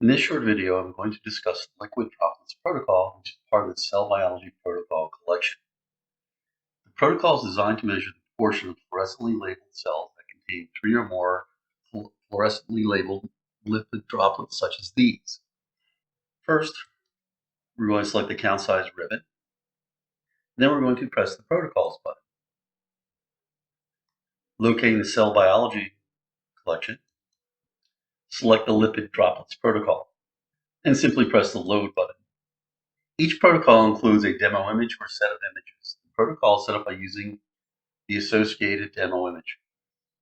In this short video, I'm going to discuss the Lipid Droplets protocol, which is part of the cell biology protocol collection. The protocol is designed to measure the proportion of fluorescently labeled cells that contain 3 or more fluorescently labeled lipid droplets such as these. First, we're going to select the count size ribbon. Then we're going to press the protocols button. Locating the cell biology collection, select the Lipid Droplets protocol, and simply press the load button. Each protocol includes a demo image or set of images. The protocol is set up by using the associated demo image.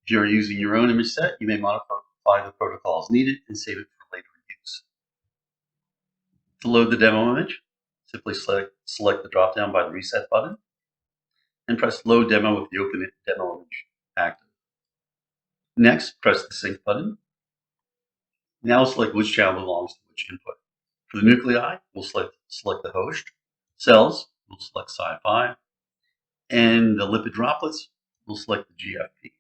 If you are using your own image set, you may modify the protocol as needed and save it for later use. To load the demo image, simply select the drop-down by the Reset button and press Load Demo with the Open Demo image active. Next, press the Sync button. Now select which channel belongs to which input. For the nuclei, we'll select the host. Cells, we'll select Sci5. And the lipid droplets, we'll select the GFP.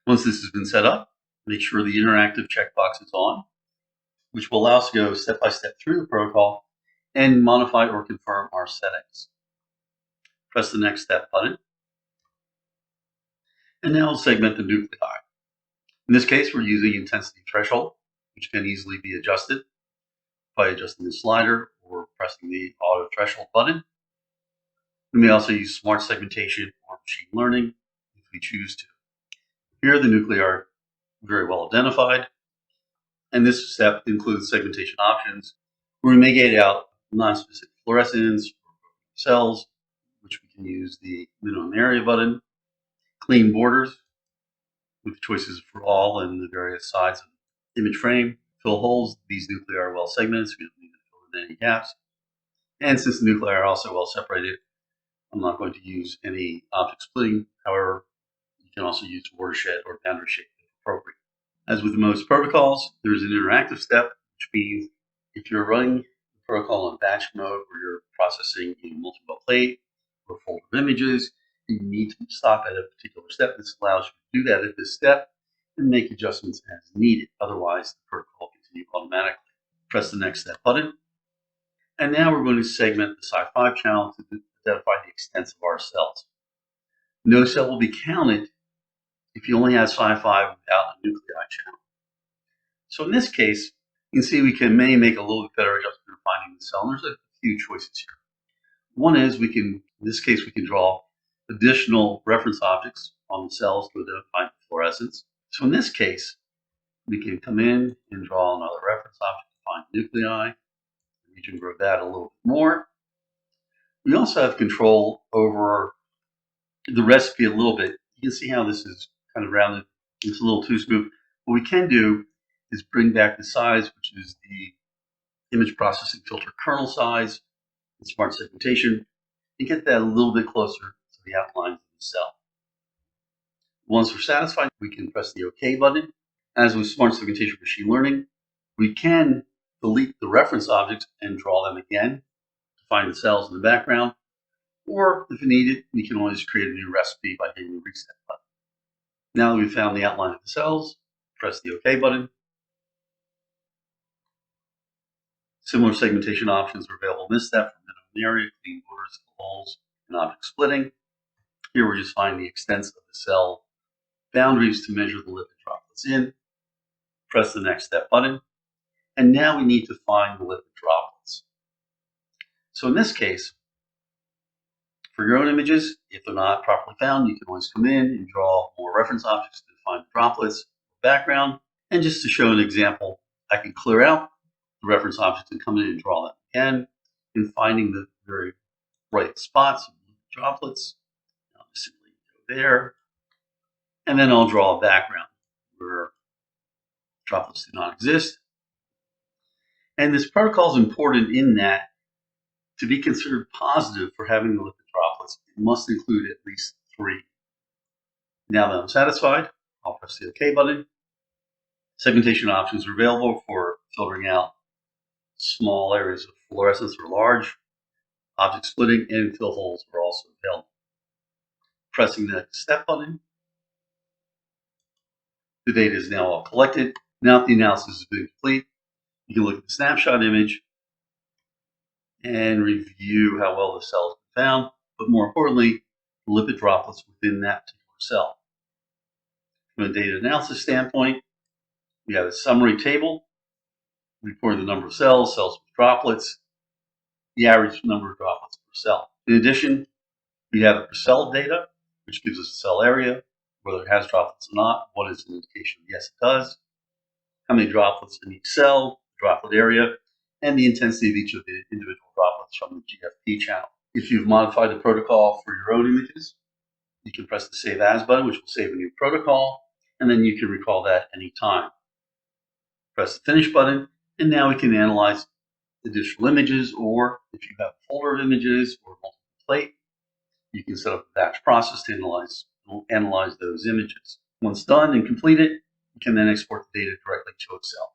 Once this has been set up, make sure the interactive checkbox is on, which will allow us to go step by step through the protocol and modify or confirm our settings. Press the Next Step button. And now we'll segment the nuclei. In this case, we're using intensity threshold, which can easily be adjusted by adjusting the slider or pressing the auto threshold button. We may also use smart segmentation or machine learning if we choose to. Here, the nuclei are very well identified, and this step includes segmentation options where we may gate out non-specific fluorescence or cells, which we can use the minimum area button, clean borders with choices for all and the various sides of the image frame, fill holes. These nuclei are well segmented, so we don't need to fill in any gaps. And since the nuclei are also well separated, I'm not going to use any object splitting. However, you can also use watershed or boundary shape if appropriate. As with most protocols, there's an interactive step, which means if you're running the protocol in batch mode where you're processing a multiple plate or folder of images, you need to stop at a particular step. This allows you to do that at this step and make adjustments as needed. Otherwise, the protocol will continue automatically. Press the Next Step button. And now we're going to segment the Sci5 channel to identify the extents of our cells. No cell will be counted if you only have Sci5 without a nuclei channel. So in this case, you can see we may make a little bit better adjustment in finding the cell. And there's a few choices here. One is in this case, we can draw additional reference objects on the cells to identify fluorescence. So in this case, we can come in and draw another reference object to find nuclei. We can grow that a little bit more. We also have control over the recipe a little bit. You can see how this is kind of rounded. It's a little too smooth. What we can do is bring back the size, which is the image processing filter kernel size and smart segmentation, and get that a little bit closer to the outlines of the cell. Once we're satisfied, we can press the OK button. As with smart segmentation machine learning, we can delete the reference objects and draw them again to find the cells in the background. Or if needed, we can always create a new recipe by hitting the Reset button. Now that we've found the outline of the cells, press the OK button. Similar segmentation options are available in this step for minimum area, clean borders, holes, and object splitting. Here we're just finding the extents of the cell boundaries to measure the lipid droplets in. Press the Next Step button. And now we need to find the lipid droplets. So in this case, for your own images, if they're not properly found, you can always come in and draw more reference objects to find the droplets, background. And just to show an example, I can clear out the reference objects and come in and draw them again. And finding the very right spots of the droplets, I'll just simply go there. And then I'll draw a background where droplets do not exist. And this protocol is important in that to be considered positive for having the lipid droplets, it must include at least 3. Now that I'm satisfied, I'll press the OK button. Segmentation options are available for filtering out small areas of fluorescence or large. Object splitting and fill holes are also available. Pressing the Next Step button. The data is now all collected. Now that the analysis has been complete, You can look at the snapshot image and review how well the cell has been found, but more importantly, the lipid droplets within that particular cell. From a data analysis standpoint, we have a summary table reporting the number of cells, cells with droplets, the average number of droplets per cell. In addition, we have the per cell data, which gives us the cell area, whether it has droplets or not, what is an indication of yes, it does, how many droplets in each cell, droplet area, and the intensity of each of the individual droplets from the GFP channel. If you've modified the protocol for your own images, you can press the Save As button, which will save a new protocol, and then you can recall that anytime. Press the Finish button, and now we can analyze additional images, or if you have a folder of images or multiple plate, you can set up a batch process to analyze those images. Once done and completed, you can then export the data directly to Excel.